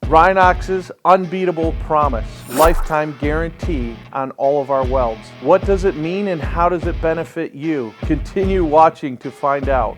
Rhinox's unbeatable promise, lifetime guarantee on all of our welds. What does it mean and how does it benefit you? Continue watching to find out.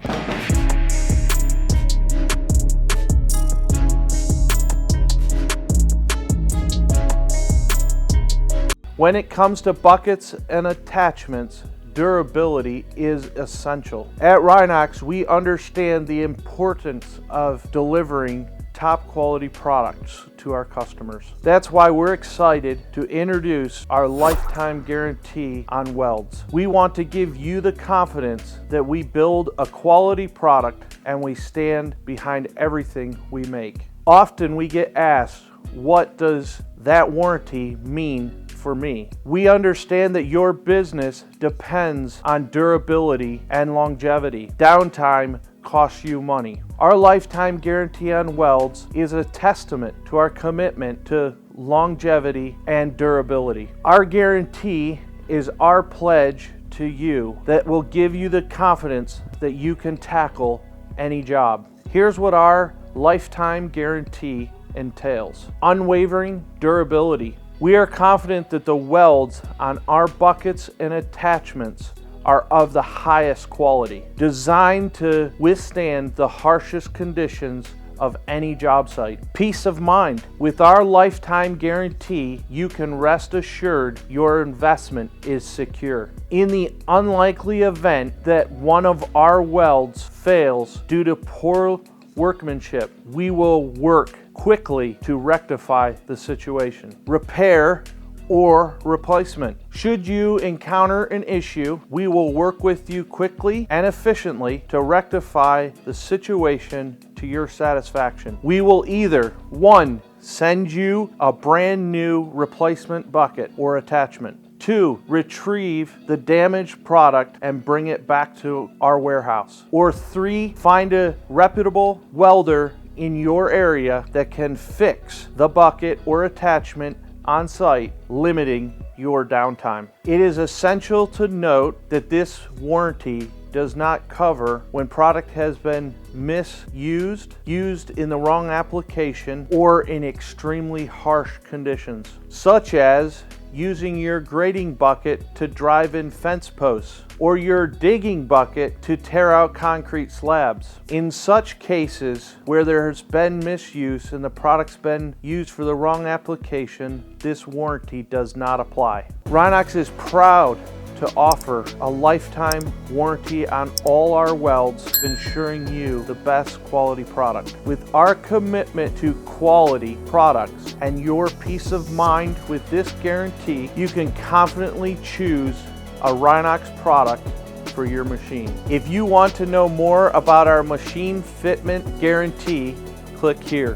When it comes to buckets and attachments, durability is essential. At Rhinox, we understand the importance of delivering top quality products to our customers. That's why we're excited to introduce our lifetime guarantee on welds. We want to give you the confidence that we build a quality product and we stand behind everything we make. Often we get asked, what does that warranty mean for me? We understand that your business depends on durability and longevity. Downtime costs you money. Our lifetime guarantee on welds is a testament to our commitment to longevity and durability. Our guarantee is our pledge to you that will give you the confidence that you can tackle any job. Here's what our lifetime guarantee entails. Unwavering durability. We are confident that the welds on our buckets and attachments are of the highest quality, designed to withstand the harshest conditions of any job site. Peace of mind. With our lifetime guarantee, you can rest assured your investment is secure. In the unlikely event that one of our welds fails due to poor workmanship, we will work quickly to rectify the situation. Repair or replacement. Should you encounter an issue, we will work with you quickly and efficiently to rectify the situation to your satisfaction. We will either, 1, send you a brand new replacement bucket or attachment. 2, retrieve the damaged product and bring it back to our warehouse. Or 3, find a reputable welder in your area that can fix the bucket or attachment on site, limiting your downtime. It is essential to note that this warranty does not cover when product has been misused, used in the wrong application, or in extremely harsh conditions, such as using your grading bucket to drive in fence posts, or your digging bucket to tear out concrete slabs. In such cases where there has been misuse and the product's been used for the wrong application, this warranty does not apply. Rhinox is proud to offer a lifetime warranty on all our welds, ensuring you the best quality product. With our commitment to quality products and your peace of mind with this guarantee, you can confidently choose a Rhinox product for your machine. If you want to know more about our machine fitment guarantee, click here.